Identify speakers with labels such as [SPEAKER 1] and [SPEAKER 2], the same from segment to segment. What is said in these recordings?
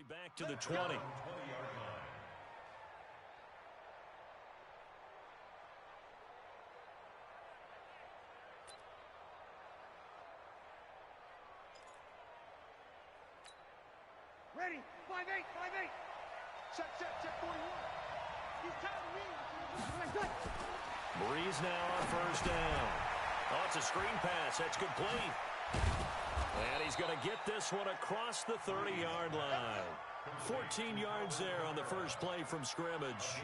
[SPEAKER 1] back to the 20.
[SPEAKER 2] Ready, 5-8, 5-8. Check, 41. He's tired.
[SPEAKER 1] Breeze now on first down. Oh, it's a screen pass. That's complete. And he's going to get this one across the 30-yard line. 14 yards there on the first play from scrimmage.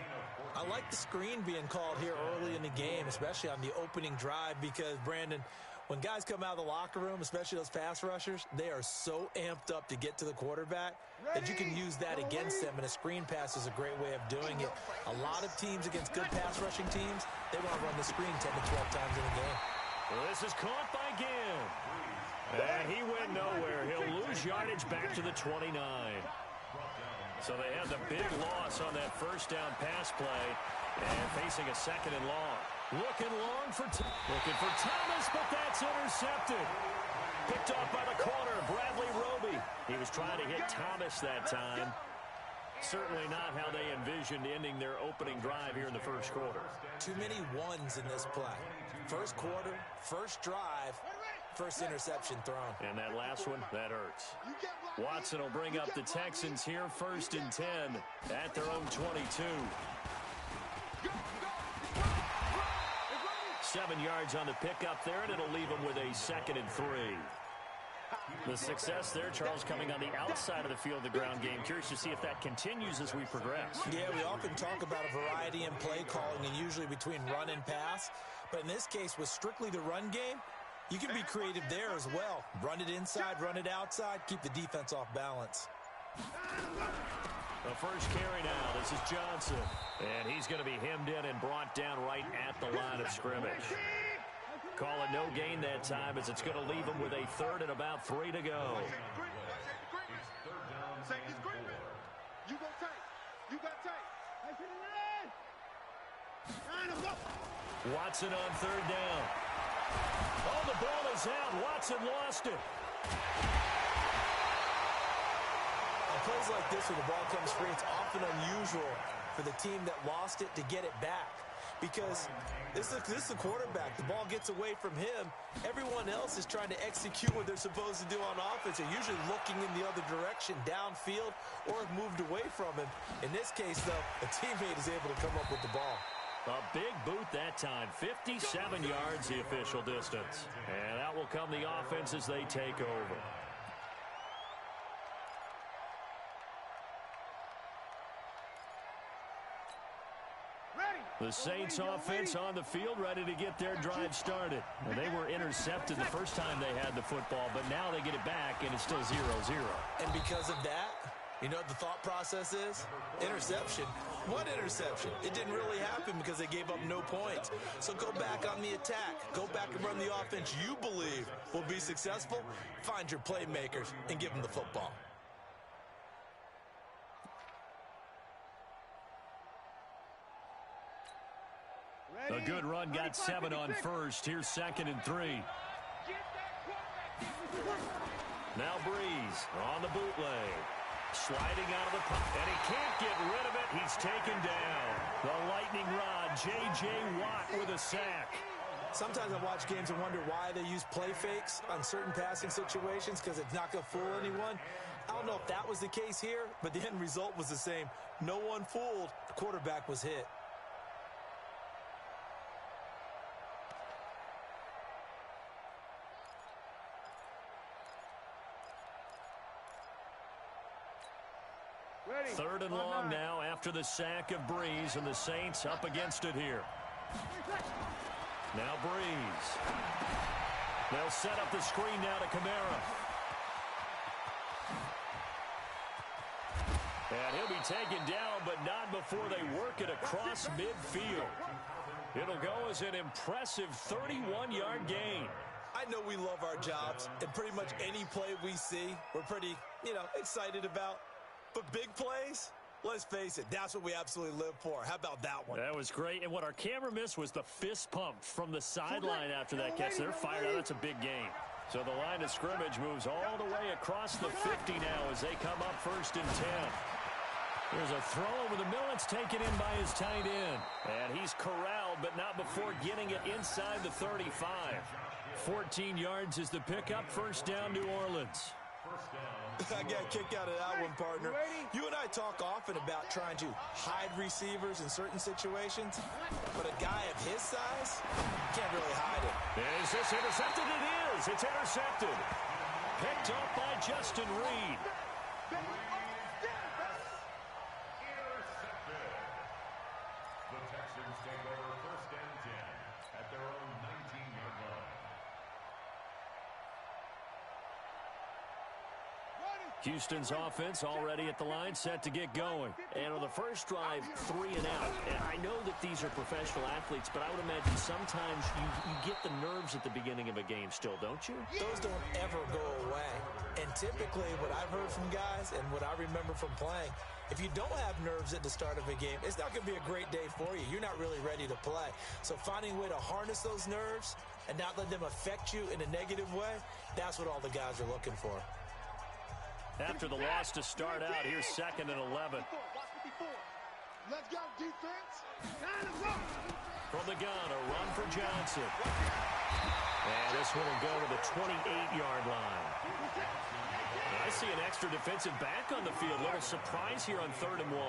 [SPEAKER 3] I like the screen being called here early in the game, especially on the opening drive, because, Brandon, when guys come out of the locker room, especially those pass rushers, they are so amped up to get to the quarterback that you can use that against them, and a screen pass is a great way of doing it. A lot of teams against good pass rushing teams, they want to run the screen 10 to 12 times in a game.
[SPEAKER 1] Well, this is caught by Ginn. And he went nowhere. He'll lose yardage back to the 29. So they had the big loss on that first down pass play, and facing a second and long. Looking for Thomas, but that's intercepted. Picked off by the corner, Bradley Roby. He was trying to hit Thomas that time. Certainly not how they envisioned ending their opening drive here in the first quarter.
[SPEAKER 3] Too many ones in this play. First quarter, first drive, first interception thrown.
[SPEAKER 1] And that last one, that hurts. Watson will bring up the Texans here, 1st and 10 at their own 22. 7 yards on the pickup there, and it'll leave them with a 2nd and 3. The success there, Charles, coming on the outside of the field of the ground game. Curious to see if that continues as we progress.
[SPEAKER 3] Yeah, we often talk about a variety in play calling, and usually between run and pass. But in this case, with strictly the run game, you can be creative there as well. Run it inside, run it outside, keep the defense off balance.
[SPEAKER 1] The first carry now. This is Johnson. And he's going to be hemmed in and brought down right at the line of scrimmage. Call it no gain that time, as it's going to leave him with a 3rd and about 3 to go. Watson on 3rd down. Oh, the ball is out. Watson lost it.
[SPEAKER 3] On plays like this where the ball comes free, it's often unusual for the team that lost it to get it back. Because this is the quarterback. The ball gets away from him. Everyone else is trying to execute what they're supposed to do on offense. They're usually looking in the other direction, downfield, or have moved away from him. In this case, though, a teammate is able to come up with the ball.
[SPEAKER 1] A big boot that time. 57 yards the official distance. And out will come the offense as they take over. The Saints offense on the field, ready to get their drive started. And they were intercepted the first time they had the football, but now they get it back, and it's still 0-0.
[SPEAKER 3] And because of that, you know what the thought process is? Interception. What interception? It didn't really happen because they gave up no points. So go back on the attack. Go back and run the offense you believe will be successful. Find your playmakers and give them the football.
[SPEAKER 1] A good run, got 7 on first. Here's 2nd and 3. Now Breeze on the bootleg. Sliding out of the pocket, and he can't get rid of it. He's taken down. The lightning rod, J.J. Watt with a sack.
[SPEAKER 3] Sometimes I watch games and wonder why they use play fakes on certain passing situations, because it's not going to fool anyone. I don't know if that was the case here, but the end result was the same. No one fooled. The quarterback was hit.
[SPEAKER 1] Third and long now after the sack of Breeze, and the Saints up against it here. Now Breeze. They'll set up the screen now to Kamara. And he'll be taken down, but not before they work it across midfield. It'll go as an impressive 31-yard gain.
[SPEAKER 3] I know we love our jobs, and pretty much any play we see, we're pretty, excited about. But big plays, let's face it, that's what we absolutely live for. How about that one?
[SPEAKER 1] That was great. And what our camera missed was the fist pump from the sideline after that catch. They're fired out. That's a big game. So the line of scrimmage moves all the way across the 50 now as they come up 1st and 10. There's a throw over the middle. It's taken in by his tight end. And he's corralled, but not before getting it inside the 35. 14 yards is the pickup. 1st down, New Orleans.
[SPEAKER 3] I got a kick out of that one, partner. You and I talk often about trying to hide receivers in certain situations, but a guy of his size can't really hide it.
[SPEAKER 1] Is this intercepted? It is. It's intercepted. Picked up by Justin Reed. Houston's offense already at the line, set to get going. And on the first drive, 3 and out. And I know that these are professional athletes, but I would imagine sometimes you get the nerves at the beginning of a game still, don't you?
[SPEAKER 3] Those don't ever go away. And typically what I've heard from guys and what I remember from playing, if you don't have nerves at the start of a game, it's not going to be a great day for you. You're not really ready to play. So finding a way to harness those nerves and not let them affect you in a negative way, that's what all the guys are looking for.
[SPEAKER 1] After the loss to start out, here's 2nd and 11.
[SPEAKER 2] Let's go, defense.
[SPEAKER 1] From the gun, a run for Johnson. And this one will go to the 28-yard line. I see an extra defensive back on the field. Little surprise here on 3rd and 1.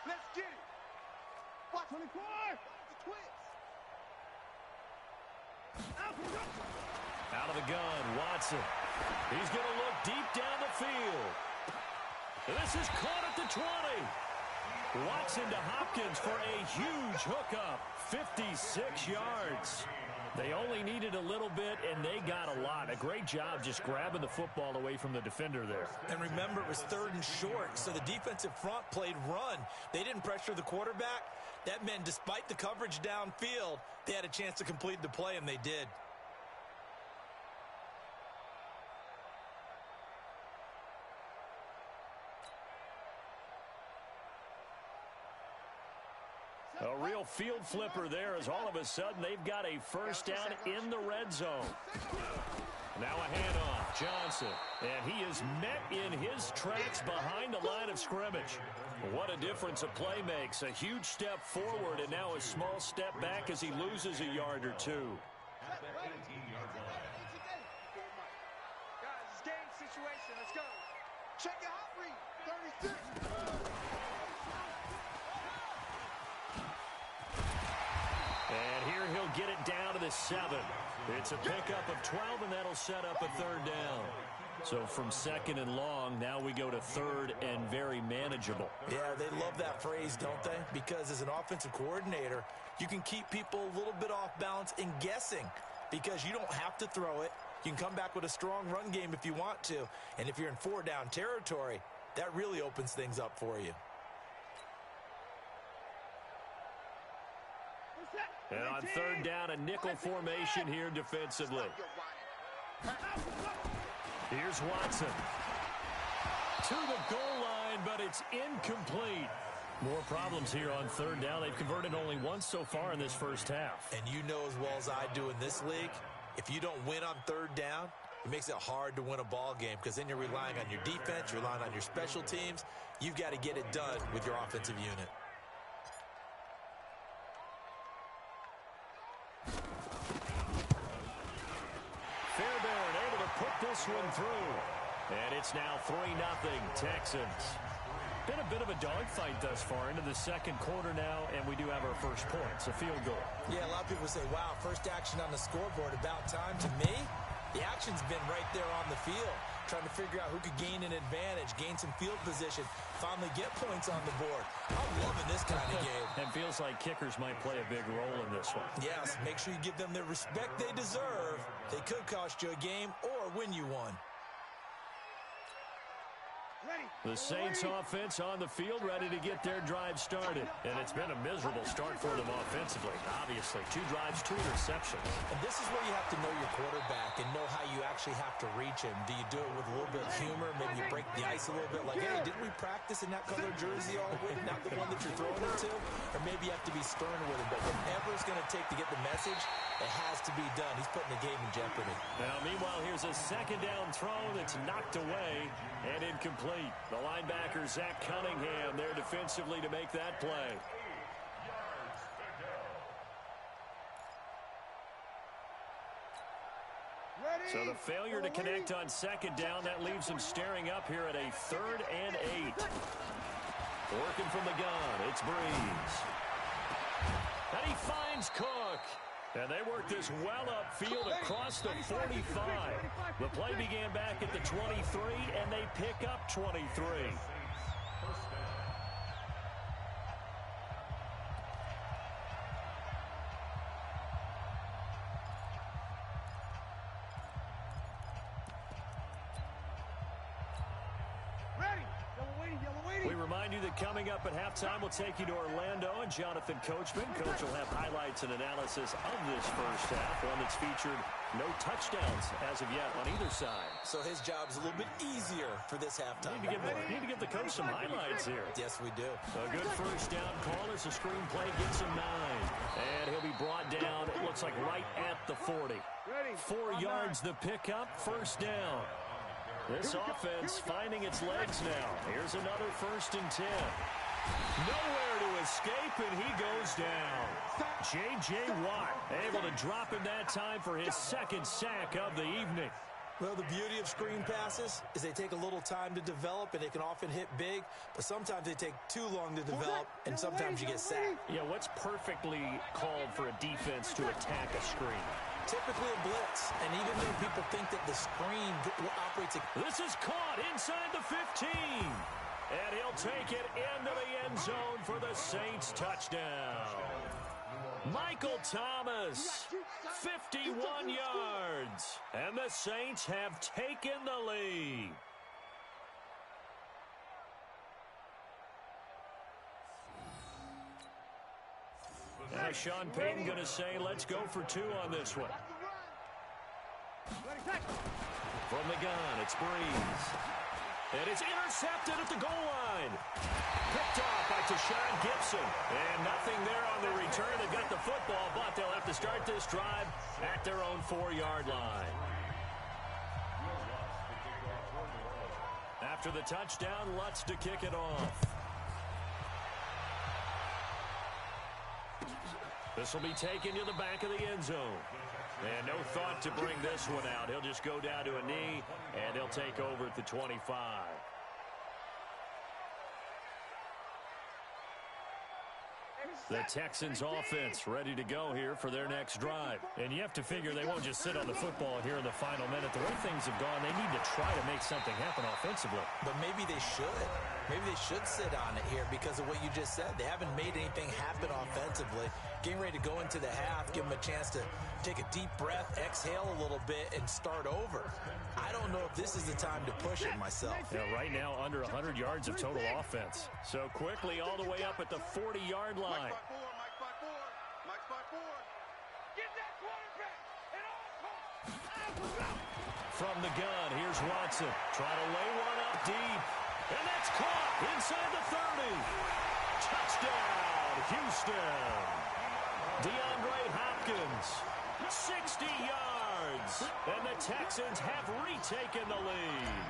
[SPEAKER 2] Let's get it. 24.
[SPEAKER 1] Out of the gun, Watson. He's going to look deep down the field. This is caught at the 20. Watson to Hopkins for a huge hookup. 56 yards. They only needed a little bit, and they got a lot. A great job just grabbing the football away from the defender there.
[SPEAKER 3] And remember, it was 3rd and short, so the defensive front played run. They didn't pressure the quarterback. That meant despite the coverage downfield, they had a chance to complete the play, and they did.
[SPEAKER 1] A real field flipper there as all of a sudden they've got a 1st down in the red zone. Now a handoff, Johnson. And he is met in his tracks behind the line of scrimmage. What a difference a play makes. A huge step forward and now a small step back as he loses a yard or two.
[SPEAKER 2] Guys, it's game situation. Let's go. Check your hot read. 36.
[SPEAKER 1] And here he'll get it down to the 7. It's a pickup of 12, and that'll set up a 3rd down. So from 2nd and long, now we go to 3rd and very manageable.
[SPEAKER 3] Yeah, they love that phrase, don't they? Because as an offensive coordinator, you can keep people a little bit off balance and guessing because you don't have to throw it. You can come back with a strong run game if you want to. And if you're in 4-down territory, that really opens things up for you.
[SPEAKER 1] And on 3rd down, a nickel formation here defensively. Here's Watson. To the goal line, but it's incomplete. More problems here on 3rd down. They've converted only once so far in this first half.
[SPEAKER 3] And you know as well as I do in this league, if you don't win on 3rd down, it makes it hard to win a ball game because then you're relying on your defense, you're relying on your special teams. You've got to get it done with your offensive unit.
[SPEAKER 1] Fairbairn able to put this one through. And it's now 3-0 Texans. Been a bit of a dogfight thus far into the 2nd quarter now, and we do have our first points, a field goal.
[SPEAKER 3] Yeah, a lot of people say, wow, first action on the scoreboard, about time. To me, the action's been right there on the field, trying to figure out who could gain an advantage, gain some field position, finally get points on the board. I'm loving this kind of game.
[SPEAKER 1] And feels like kickers might play a big role in this one.
[SPEAKER 3] Yes, make sure you give them the respect they deserve. They could cost you a game or win you one.
[SPEAKER 1] The Saints offense on the field, ready to get their drive started. And it's been a miserable start for them offensively. Obviously, 2 drives, 2 interceptions.
[SPEAKER 3] And this is where you have to know your quarterback and know how you actually have to reach him. Do you do it with a little bit of humor? Maybe you break the ice a little bit like, hey, didn't we practice in that color jersey all week? Not the one that you're throwing it to? Or maybe you have to be stern with him. But whatever it's going to take to get the message, it has to be done. He's putting the game in jeopardy.
[SPEAKER 1] Now, meanwhile, here's a second down throw that's knocked away and incomplete. The linebacker, Zach Cunningham, there defensively to make that play. So the failure to connect on second down, that leaves him staring up here at a 3rd and 8. Working from the gun, it's Breeze. And he finds Cook. And they work this well upfield across the 45. The play began back at the 23, and they pick up 23. We remind you that coming up at halftime, we'll take you to Orlando and Jonathan Coachman. Coach will have highlights and analysis of this first half, one that's featured no touchdowns as of yet on either side.
[SPEAKER 3] So his job is a little bit easier for this halftime.
[SPEAKER 1] Need to give the coach some highlights here.
[SPEAKER 3] Yes, we do.
[SPEAKER 1] A good first down call as the screenplay gets him 9. And he'll be brought down, it looks like right at the 40. 4 yards the pickup, first down. This offense finding its legs now. Here's another 1st and 10. Nowhere to escape, and he goes down. J.J. Watt able to drop him that time for his 2nd sack of the evening.
[SPEAKER 3] Well, the beauty of screen passes is they take a little time to develop, and they can often hit big, but sometimes they take too long to develop, and sometimes you get sacked.
[SPEAKER 1] Yeah, what's perfectly called for a defense to attack a screen?
[SPEAKER 3] Typically a blitz, and even though people think that the screen operates...
[SPEAKER 1] This is caught inside the 15. And he'll take it into the end zone for the Saints touchdown. Michael Thomas, 51 yards. And the Saints have taken the lead. Now Sean Payton going to say, let's go for 2 on this one. From the gun, it's Breeze. And it's intercepted at the goal line. Picked off by Tashawn Gibson. And nothing there on the return. They've got the football, but they'll have to start this drive at their own 4-yard line. After the touchdown, Lutz to kick it off. This will be taken to the back of the end zone. And no thought to bring this one out. He'll just go down to a knee, and he'll take over at the 25. The Texans offense ready to go here for their next drive. And you have to figure they won't just sit on the football here in the final minute. The way things have gone, they need to try to make something happen offensively.
[SPEAKER 3] But maybe they should. Maybe they should sit on it here because of what you just said. They haven't made anything happen offensively. Getting ready to go into the half, give them a chance to take a deep breath, exhale a little bit, and start over. I don't know if this is the time to push it myself.
[SPEAKER 1] Yeah, right now, under 100 yards of total offense. So quickly all the way up at the 40-yard line. From the gun, here's Watson. Try to lay one up deep. And that's caught inside the 30. Touchdown, Houston. DeAndre Hopkins, 60 yards. And the Texans have retaken the lead.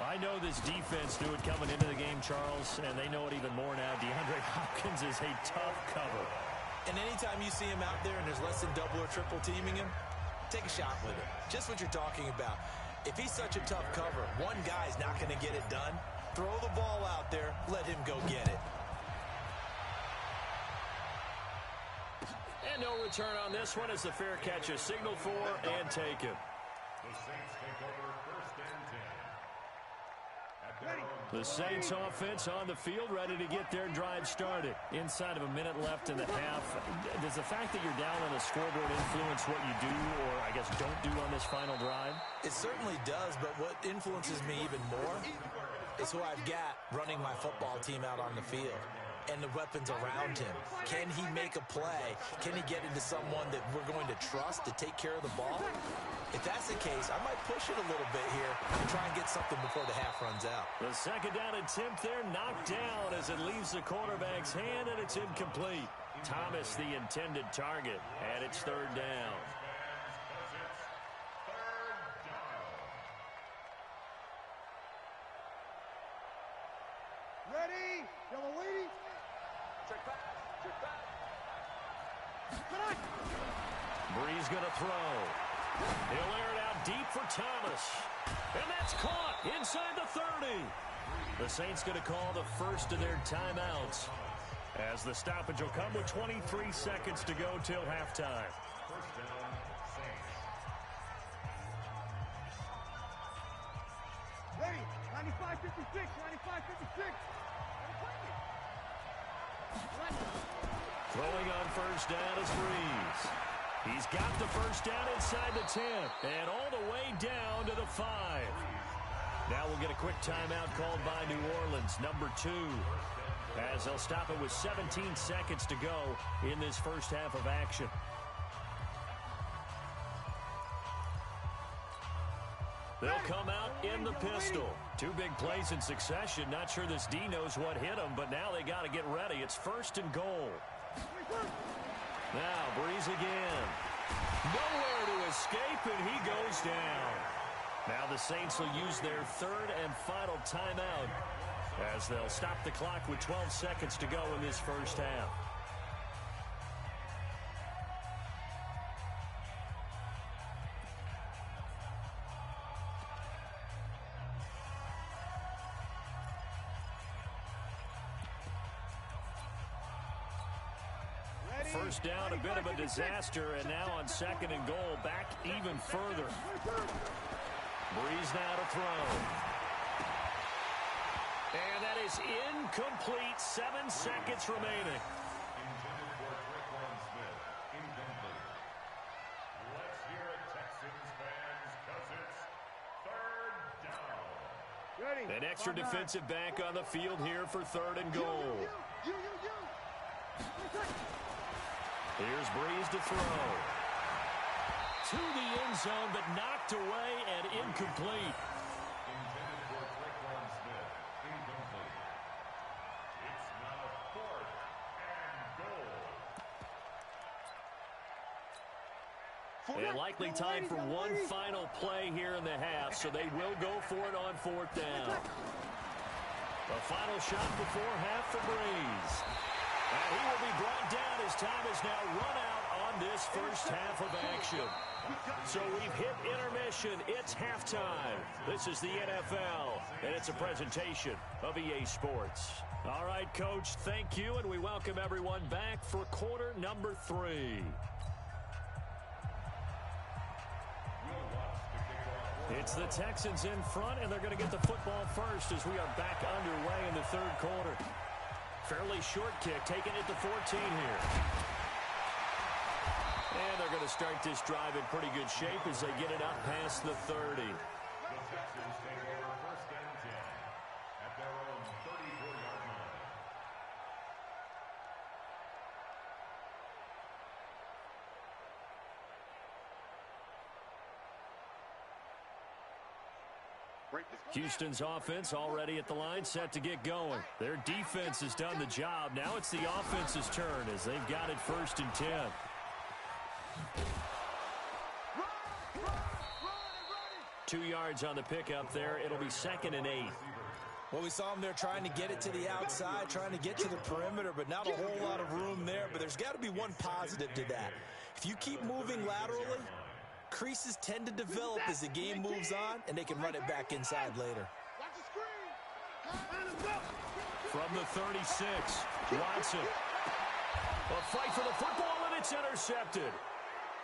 [SPEAKER 1] I know this defense knew it coming into the game, Charles, and they know it even more now. DeAndre Hopkins is a tough cover.
[SPEAKER 3] And anytime you see him out there and there's less than double or triple teaming him, take a shot with him. Just what you're talking about. If he's such a tough cover, one guy's not going to get it done. Throw the ball out there. Let him go get it.
[SPEAKER 1] And no return on this one as the fair catch is signaled for and taken. The Saints offense on the field, ready to get their drive started. Inside of a minute left in the half, does the fact that you're down on the scoreboard influence what you do, or I guess don't do on this final drive?
[SPEAKER 3] It certainly does, but what influences me even more is who I've got running my football team out on the field and the weapons around him. Can he make a play? Can he get into someone that we're going to trust to take care of the ball? If that's the case, I might push it a little bit here and try and get something before the half runs out.
[SPEAKER 1] The second down attempt there knocked down as it leaves the quarterback's hand, and it's incomplete. Thomas, the intended target, and it's third down.
[SPEAKER 2] Ready? Yellow lady. Check back. Check back.
[SPEAKER 1] Breeze going to throw. He'll air it out deep for Thomas. And that's caught inside the 30. The Saints going to call the first of their timeouts, as the stoppage will come with 23 seconds to go till halftime.
[SPEAKER 2] Ready? 95-56. 95-56.
[SPEAKER 1] Throwing on first down is Breeze. He's got the first down inside the 10 and all the way down to the 5. Now we'll get a quick timeout called by New Orleans, number 2, as they'll stop it with 17 seconds to go in this first half of action. They'll come out in the pistol. 2 big plays in succession. Not sure this D knows what hit him, but now they got to get ready. It's first and goal. Now Breeze again. Nowhere to escape, and he goes down. Now the Saints will use their third and final timeout, as they'll stop the clock with 12 seconds to go in this first half. First down, a bit of a disaster, and now on second and goal, back even further. Breeze now to throw. And that is incomplete. 7 seconds remaining.
[SPEAKER 4] Let's hear it, Texans fans, because it's third down.
[SPEAKER 1] An extra defensive back on the field here for third and goal. Here's Breeze to throw. To the end zone, but knocked away and incomplete.
[SPEAKER 4] Intended for Traquan Smith. Incomplete. It's now fourth and goal.
[SPEAKER 1] And likely time for one final play here in the half, so they will go for it on fourth down. The final shot before half for Breeze. And he will be brought down as time is now run out on this first half of action. So we've hit intermission. It's halftime. This is the NFL, and it's a presentation of EA Sports. All right, Coach, thank you, and we welcome everyone back for quarter number 3. It's the Texans in front, and they're going to get the football first as we are back underway in the third quarter. Fairly short kick, taking it to 14 here. And they're going to start this drive in pretty good shape as they get it up past the 30.
[SPEAKER 4] The Texans take over first and 10 at their own 34-yard line.
[SPEAKER 1] Houston's offense already at the line, set to get going. Their defense has done the job. Now it's the offense's turn as they've got it first and 10. 2 yards on the pickup there. It'll be second and 8.
[SPEAKER 3] Well, we saw them there trying to get it to the outside, trying to get to the perimeter, but not a whole lot of room there. But there's got to be one positive to that. If you keep moving laterally, creases tend to develop as the game moves on, and they can run it back inside later.
[SPEAKER 1] From the 36, Watson. A fight for the football, and it's intercepted.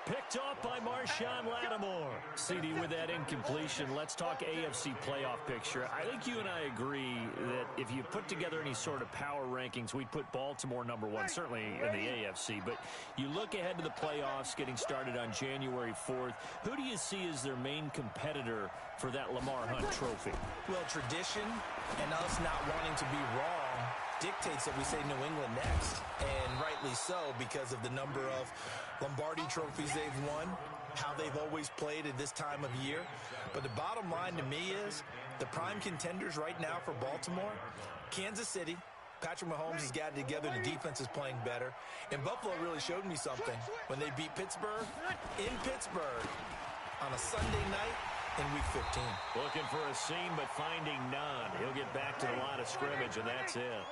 [SPEAKER 1] Picked off by Marshawn Lattimore. CD, with that incompletion, let's talk AFC playoff picture. I think you and I agree that if you put together any sort of power rankings, we'd put Baltimore #1, certainly in the AFC. But you look ahead to the playoffs getting started on January 4th. Who do you see as their main competitor for that Lamar Hunt trophy?
[SPEAKER 3] Well, tradition and us not wanting to be wrong dictates that we say New England next, and rightly so because of the number of Lombardi trophies they've won, how they've always played at this time of year. But the bottom line to me is the prime contenders right now for Baltimore, Kansas City. Patrick Mahomes has got it together. The defense is playing better. And Buffalo really showed me something when they beat Pittsburgh in Pittsburgh on a Sunday night in Week 15.
[SPEAKER 1] Looking for a seam, but finding none. He'll get back to the line of scrimmage, and that's it.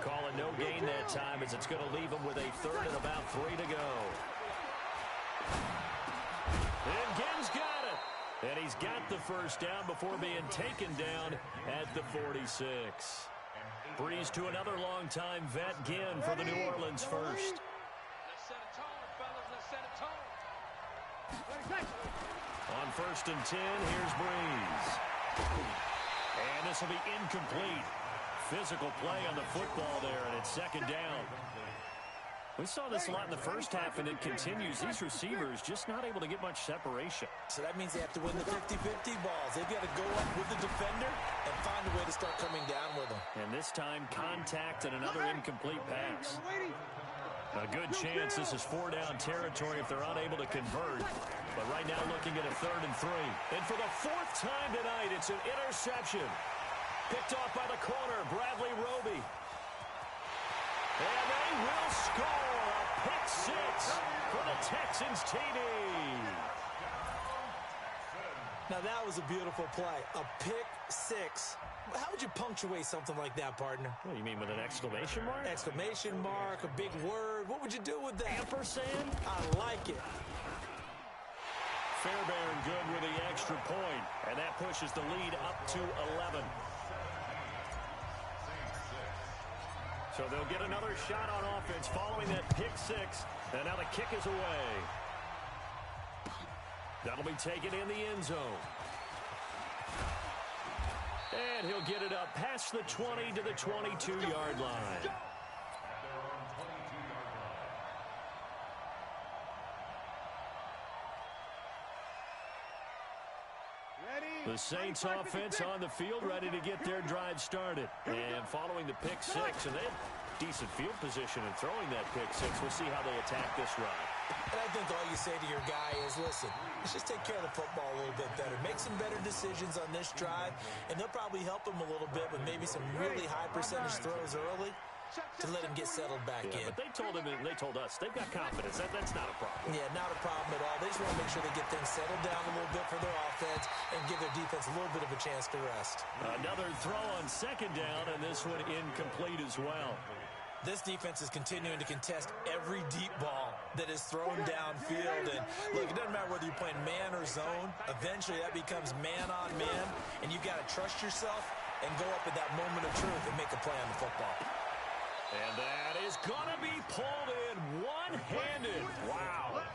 [SPEAKER 1] Calling no gain that time as it's going to leave him with a third and about 3 to go. And Gibbs got it. And he's got the first down before being taken down at the 46. Breeze to another long-time vet, Ginn, for the New Orleans first.
[SPEAKER 2] Let's set a tone, fellas. Let's set a tone.
[SPEAKER 1] On 1st and 10, here's Breeze. And this will be incomplete. Physical play on the football there, and it's 2nd down. We saw this a lot in the first half, and it continues. These receivers just not able to get much separation.
[SPEAKER 3] So that means they have to win the 50-50 balls. They've got to go up with the defender and find a way to start coming down with them.
[SPEAKER 1] And this time, contact and another incomplete pass. A good chance this is 4-down territory if they're unable to convert. But right now looking at a 3rd and 3. And for the 4th time tonight, it's an interception. Picked off by the corner, Bradley Roby. And they will score a pick 6 for the Texans TD.
[SPEAKER 3] Now that was a beautiful play. A pick 6. How would you punctuate something like that, partner?
[SPEAKER 1] What do you mean, with an exclamation mark?
[SPEAKER 3] Exclamation mark, a big word. What would you do with that?
[SPEAKER 1] Ampersand?
[SPEAKER 3] I like it.
[SPEAKER 1] Fairbairn good with the extra point, and that pushes the lead up to 11. So they'll get another shot on offense following that pick 6, and now the kick is away. That'll be taken in the end zone. And he'll get it up past the 20 to the 22-yard line. The Saints offense on the field, ready to get their drive started. And following the pick 6, and they have decent field position in throwing that pick 6. We'll see how they attack this run.
[SPEAKER 3] And I think all you say to your guy is, listen, let's just take care of the football a little bit better. Make some better decisions on this drive, and they'll probably help him a little bit with maybe some really high percentage throws early to let him get settled back in.
[SPEAKER 1] But they told us they've got confidence. That's not a problem.
[SPEAKER 3] Yeah, not a problem at all. They just want to make sure they get things settled down a little bit for their offense and give their defense a little bit of a chance to rest.
[SPEAKER 1] Another throw on 2nd down, and this one incomplete as well.
[SPEAKER 3] This defense is continuing to contest every deep ball that is thrown downfield. And look, it doesn't matter whether you're playing man or zone. Eventually, that becomes man on man, and you've got to trust yourself and go up at that moment of truth and make a play on the football.
[SPEAKER 1] And that is going to be pulled in one-handed. Wow.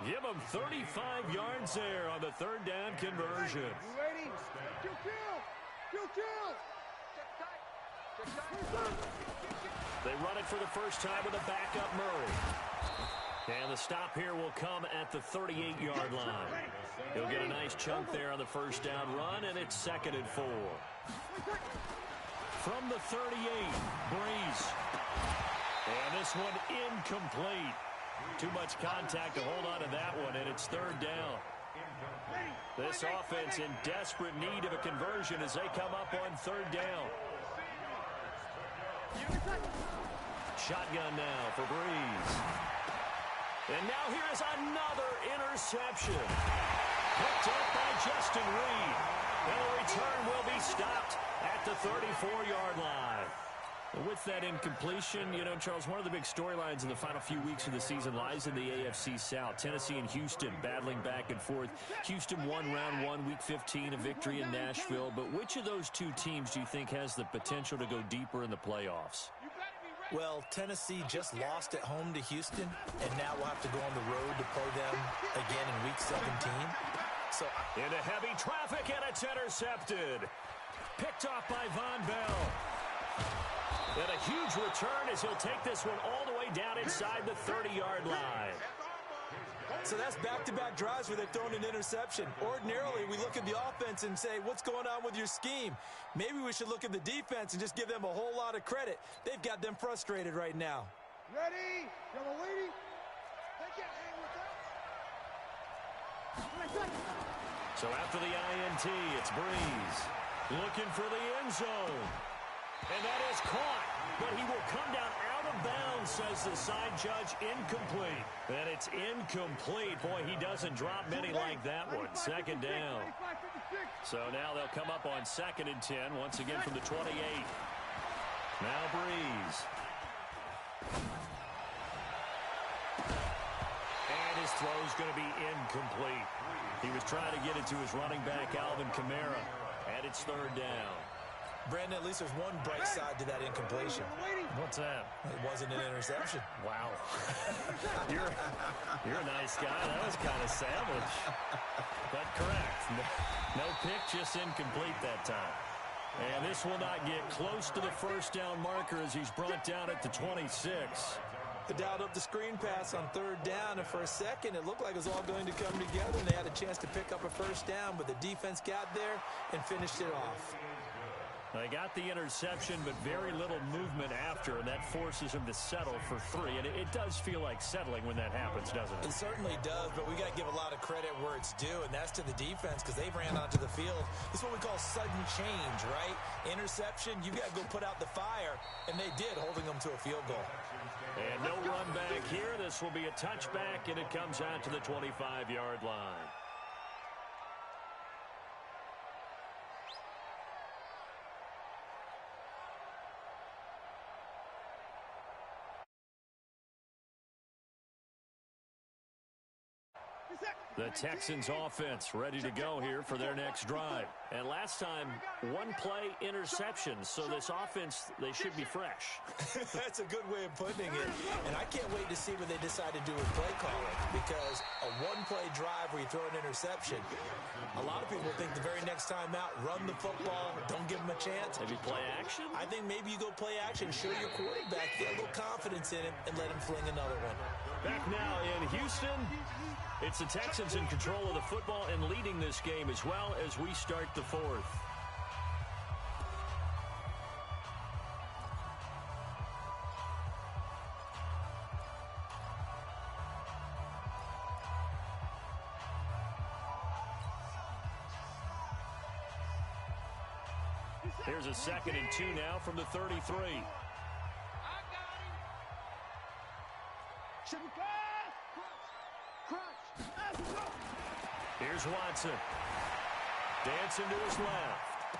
[SPEAKER 1] Give him 35 yards there on the 3rd down conversion.
[SPEAKER 2] Ready? Kill.
[SPEAKER 1] They run it for the first time with a backup Murray. And the stop here will come at the 38-yard line. He'll get a nice chunk there on the 1st down run, and it's 2nd and 4. From the 38, Breeze. And this one incomplete. Too much contact to hold on to that one, and it's 3rd down. This offense in desperate need of a conversion as they come up on 3rd down. Shotgun now for Breeze. And now here is another interception. Picked up by Justin Reed. And the return will be stopped at the 34-yard line. With that incompletion, Charles, one of the big storylines in the final few weeks of the season lies in the AFC South. Tennessee and Houston battling back and forth. Houston won round 1, week 15, a victory in Nashville. But which of those two teams do you think has the potential to go deeper in the playoffs?
[SPEAKER 3] Well, Tennessee just lost at home to Houston, and now we'll have to go on the road to play them again in Week 17. So
[SPEAKER 1] into heavy traffic, and it's intercepted. Picked off by Von Bell. And a huge return as he'll take this one all the way down inside the 30-yard line.
[SPEAKER 3] So that's back-to-back drives where they're throwing an interception. Ordinarily, we look at the offense and say, what's going on with your scheme? Maybe we should look at the defense and just give them a whole lot of credit. They've got them frustrated right now.
[SPEAKER 2] Ready? Yellow lady. They can't hang with us.
[SPEAKER 1] So after the INT, it's Breeze looking for the end zone. And that is caught, but he will come down out of bounds, says the side judge. Incomplete. And it's incomplete. Boy, he doesn't drop many like that one. Second down. So now they'll come up on 2nd and 10, once again from the 28. Now Breeze. And his throw's going to be incomplete. He was trying to get it to his running back, Alvin Kamara, and it's 3rd down.
[SPEAKER 3] Brandon, at least there's one bright side to that incompletion.
[SPEAKER 1] What's that?
[SPEAKER 3] It wasn't an interception.
[SPEAKER 1] Wow. You're a nice guy. That was kind of savage. But correct. No pick, just incomplete that time. And this will not get close to the 1st down marker as he's brought down at the 26.
[SPEAKER 3] They dialed up the screen pass on 3rd down, and for a second it looked like it was all going to come together, and they had a chance to pick up a 1st down, but the defense got there and finished it off.
[SPEAKER 1] They got the interception, but very little movement after, and that forces him to settle for 3. And it does feel like settling when that happens, doesn't it?
[SPEAKER 3] It certainly does, but we got to give a lot of credit where it's due, and that's to the defense because they ran onto the field. This is what we call sudden change, right? Interception, you got to go put out the fire, and they did, holding them to a field goal.
[SPEAKER 1] And no run back here. This will be a touchback, and it comes out to the 25-yard line. The Texans offense ready to go here for their next drive. And last time, 1-play interception. So this offense, they should be fresh.
[SPEAKER 3] That's a good way of putting it. And I can't wait to see what they decide to do with play calling. Because a 1-play drive where you throw an interception, a lot of people think the very next time out, run the football, don't give them a chance.
[SPEAKER 1] Maybe play action?
[SPEAKER 3] I think maybe you go play action, show your quarterback, get a little confidence in him, and let him fling another one.
[SPEAKER 1] Back now in Houston. It's the Texans in control of the football and leading this game as well as we start the 4th. Here's a 2nd and 2 now from the 33. Here's Watson. Dancing to his left.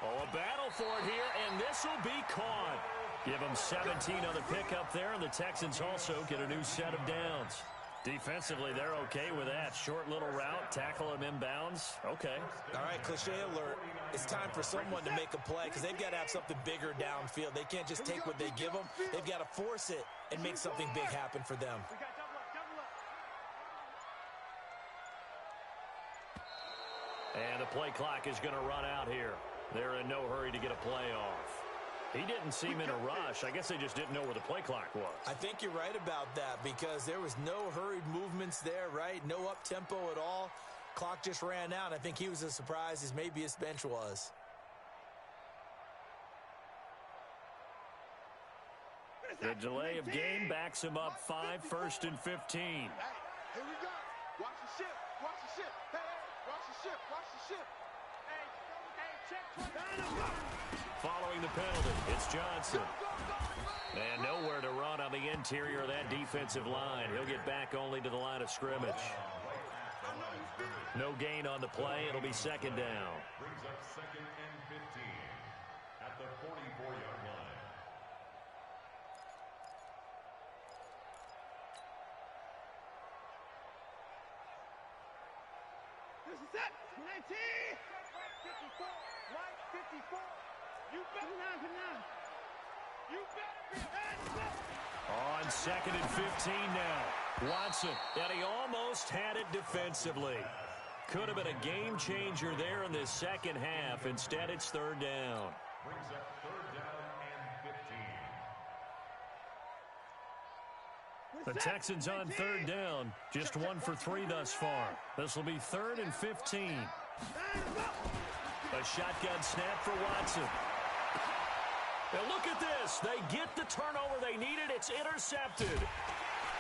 [SPEAKER 1] Oh, a battle for it here, and this will be caught. Give him 17 on the pickup there, and the Texans also get a new set of downs. Defensively, they're okay with that. Short little route, tackle him inbounds. Okay.
[SPEAKER 3] All right, cliche alert. It's time for someone to make a play because they've got to have something bigger downfield. They can't just take what they give them. They've got to force it and make something big happen for them.
[SPEAKER 1] And the play clock is going to run out here. They're in no hurry to get a play off. He didn't seem in a rush. I guess they just didn't know where the play clock was.
[SPEAKER 3] I think you're right about that because there was no hurried movements there, right? No up-tempo at all. Clock just ran out. I think he was as surprised as maybe his bench was.
[SPEAKER 1] The delay of game backs him up 5, 1st and 15.
[SPEAKER 2] Hey, here we go. Watch the ship. Watch the ship. Hey, watch the ship. Watch the ship. Hey, check.
[SPEAKER 1] Following the penalty, it's Johnson. And nowhere to run on the interior of that defensive line. He'll get back only to the line of scrimmage. No gain on the play. It'll be 2nd down.
[SPEAKER 4] Brings up 2nd and 15 at the 44-yard line.
[SPEAKER 2] This is it. 19. 54. White 54. You better not. You better be. Hey.
[SPEAKER 1] on 2nd and 15 now. Watson, and he almost had it defensively. Could have been a game changer there in this second half. Instead, it's 3rd down.
[SPEAKER 4] Brings up 3rd down and 15.
[SPEAKER 1] The Texans on 3rd down. Just 1 for 3 thus far. This will be 3rd and 15. A shotgun snap for Watson. And look at this. They get the turnover they needed. It's intercepted.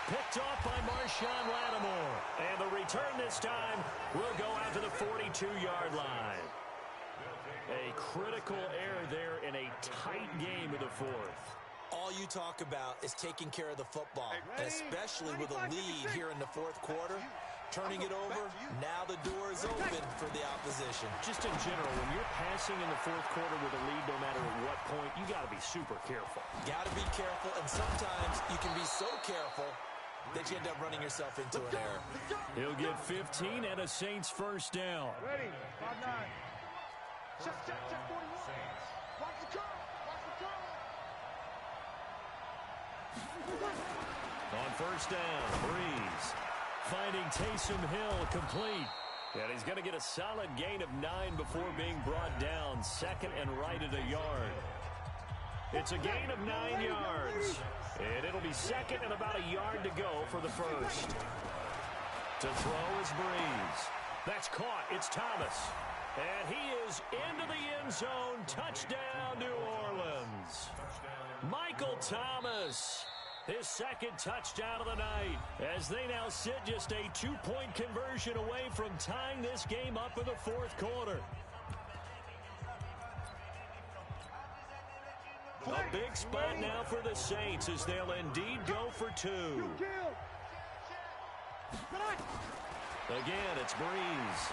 [SPEAKER 1] Picked off by Marshawn Lattimore. And the return this time will go out to the 42-yard line. A critical error there in a tight game in the 4th.
[SPEAKER 3] All you talk about is taking care of the football, and especially with a lead here in the 4th quarter. Turning it over, now the door is open for the opposition.
[SPEAKER 1] Just in general, when you're passing in the 4th quarter with a lead, no matter at what point, you got to be super careful.
[SPEAKER 3] Got to be careful, and sometimes you can be so careful that you end up running yourself into an error.
[SPEAKER 1] He'll get 15 and a Saints 1st down.
[SPEAKER 2] Ready, 5-9. Check 41. Watch the curve. Watch the curve.
[SPEAKER 1] On 1st down, Breeze finding Taysom Hill complete. And he's going to get a solid gain of 9 before being brought down. 2nd and right at a yard. It's a gain of 9 yards. And it'll be 2nd and about a yard to go for the 1st. To throw is Breeze. That's caught. It's Thomas. And he is into the end zone. Touchdown, New Orleans. Michael Thomas. His 2nd touchdown of the night, as they now sit just a 2-point conversion away from tying this game up in the 4th quarter. A big spot now for the Saints as they'll indeed go for 2. Again, it's Breeze.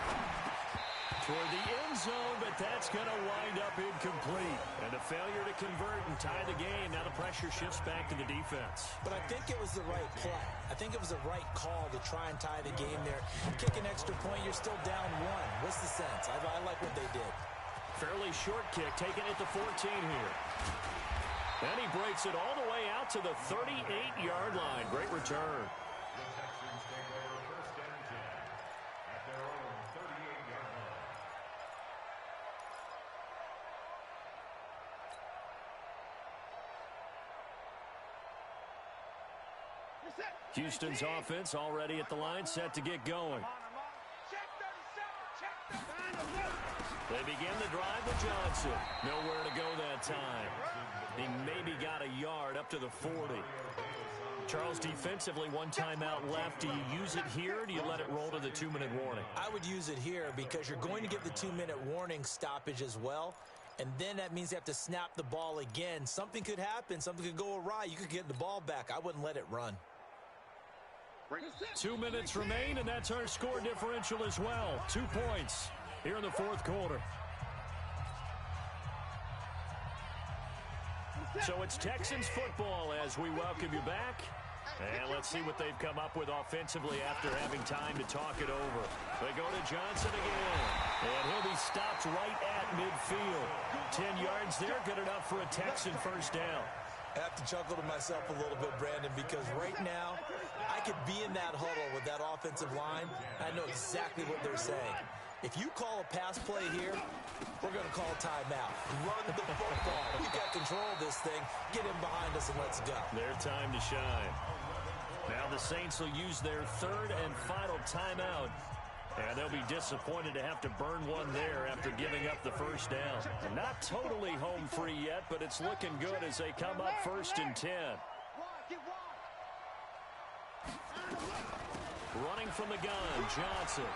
[SPEAKER 1] Toward the end zone, but that's going to wind up incomplete. And a failure to convert and tie the game. Now the pressure shifts back to the defense.
[SPEAKER 3] But I think it was the right play. I think it was the right call to try and tie the game there. Kick an extra point, you're still down 1. What's the sense? I like what they did.
[SPEAKER 1] Fairly short kick, taken at the 14 here. And he breaks it all the way out to the 38-yard line. Great return.
[SPEAKER 4] The Texans take over 1st and 10 at their own 38-yard line.
[SPEAKER 1] Houston's offense already at the line, set to get going. They begin the drive with Johnson. Nowhere to go that time. He maybe got a yard up to the 40. Charles, defensively, 1 timeout left. Do you use it here, or do you let it roll to the 2-minute warning?
[SPEAKER 3] I would use it here because you're going to get the 2-minute warning stoppage as well. And then that means you have to snap the ball again. Something could happen. Something could go awry. You could get the ball back. I wouldn't let it run.
[SPEAKER 1] 2 minutes remain, and that's our score differential as well. 2 points here in the 4th quarter. So it's Texans football as we welcome you back. And let's see what they've come up with offensively after having time to talk it over. They go to Johnson again. And he'll be stopped right at midfield. 10 yards there, good enough for a Texan 1st down.
[SPEAKER 3] I have to chuckle to myself a little bit, Brandon, because right now I could be in that huddle with that offensive line. I know exactly what they're saying. If you call a pass play here, we're going to call a timeout. Run the football. We've got control of this thing. Get him behind us and let's go.
[SPEAKER 1] Their time to shine. Now the Saints will use their 3rd and final timeout. And they'll be disappointed to have to burn one there after giving up the 1st down. Not totally home free yet, but it's looking good as they come up 1st and 10. Running from the gun, Johnson.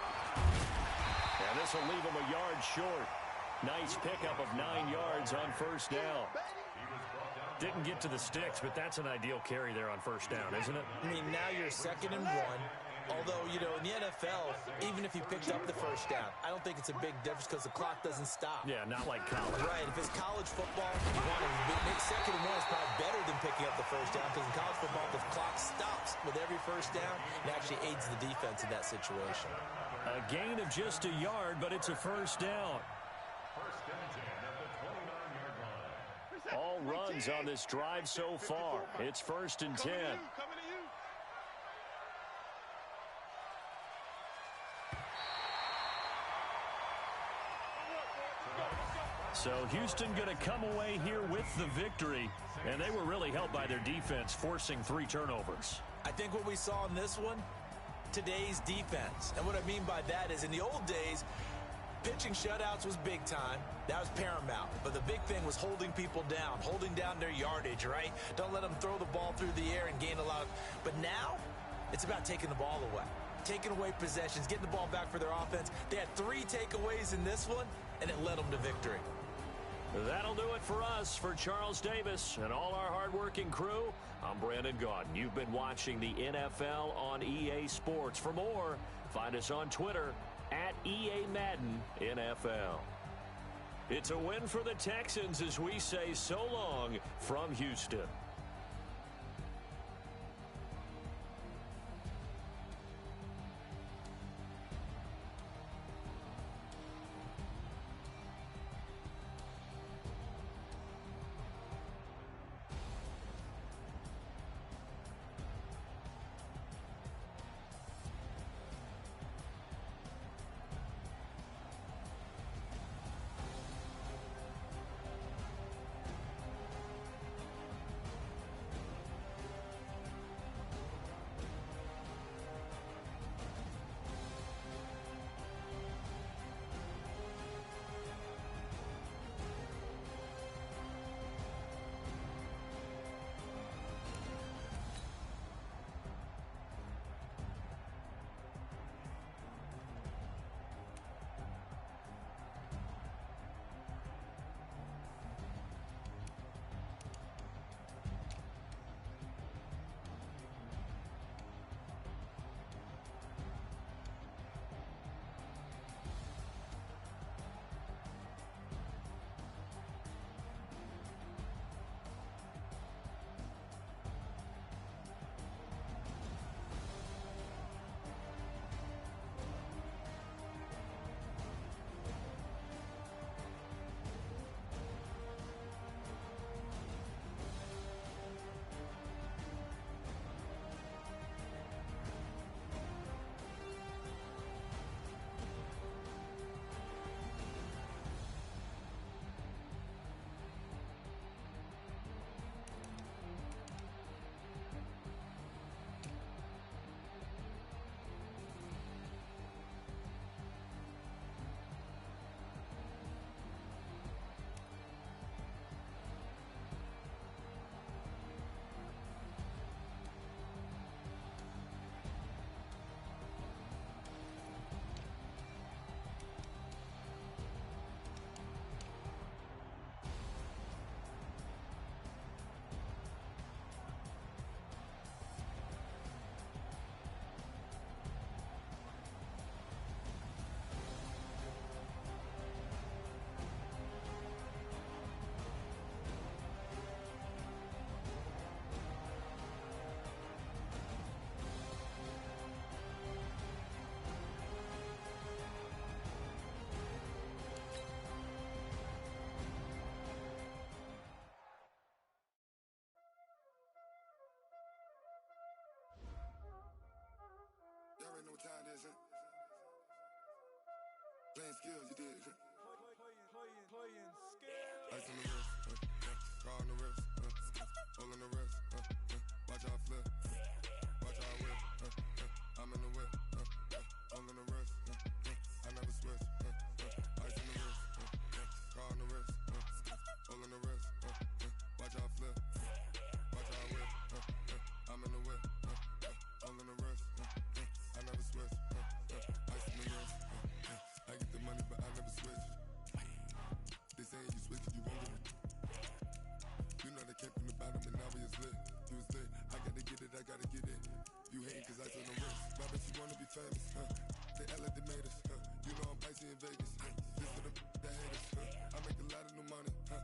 [SPEAKER 1] And this will leave him a yard short. Nice pickup of 9 yards on 1st down. Didn't get to the sticks, but that's an ideal carry there on 1st down, isn't it?
[SPEAKER 3] I mean, now you're 2nd and 1. Although, you know, in the NFL, even if you picked up the 1st down, I don't think it's a big difference because the clock doesn't stop.
[SPEAKER 1] Yeah, not like college.
[SPEAKER 3] Right. If it's college football, you want to make 2nd and 1 is probably better than picking up the 1st down because in college football, the clock stops with every 1st down. It actually aids the defense in that situation.
[SPEAKER 1] A gain of just a yard, but it's a 1st down.
[SPEAKER 4] 1st and 10 at the 29-yard line.
[SPEAKER 1] All runs on this drive so far. It's 1st and 10.
[SPEAKER 2] Coming to you.
[SPEAKER 1] So Houston going to come away here with the victory, and they were really helped by their defense, forcing 3 turnovers.
[SPEAKER 3] I think what we saw in this one, today's defense. And what I mean by that is in the old days, pitching shutouts was big time. That was paramount. But the big thing was holding people down, holding down their yardage, right? Don't let them throw the ball through the air and gain a lot. But now, it's about taking the ball away. Taking away possessions, getting the ball back for their offense. They had 3 takeaways in this one, and it led them to victory.
[SPEAKER 1] That'll do it for us. For Charles Davis and all our hardworking crew, I'm Brandon Gaudin. You've been watching the NFL on EA Sports. For more, find us on Twitter at EA Madden NFL. It's a win for the Texans as we say so long from Houston.
[SPEAKER 5] Y'all already know what time it is, huh? Playing skills, you did.
[SPEAKER 3] Playing skills.
[SPEAKER 5] Ice on the wrist, car on the wrist, hole in the wrist, watch out flip, watch out whip, I'm in the whip, hole in the wrist, I never switch, ice on the wrist, car on the wrist, hole in the wrist, watch out flip, watch out whip, I'm in the whip, hole in the wrist, I never switch, ice on the wrist, I get the money but I never switch. They saying you switch, you won't get it. You know they came from the bottom and now we is lit. You was lit, I gotta get it, I gotta get it. You hating cause I told no risk. Why bet you wanna be famous, huh? They act like they made us, huh? You know I'm icy in Vegas, This for the that hate us, huh? I make a lot of new money, huh?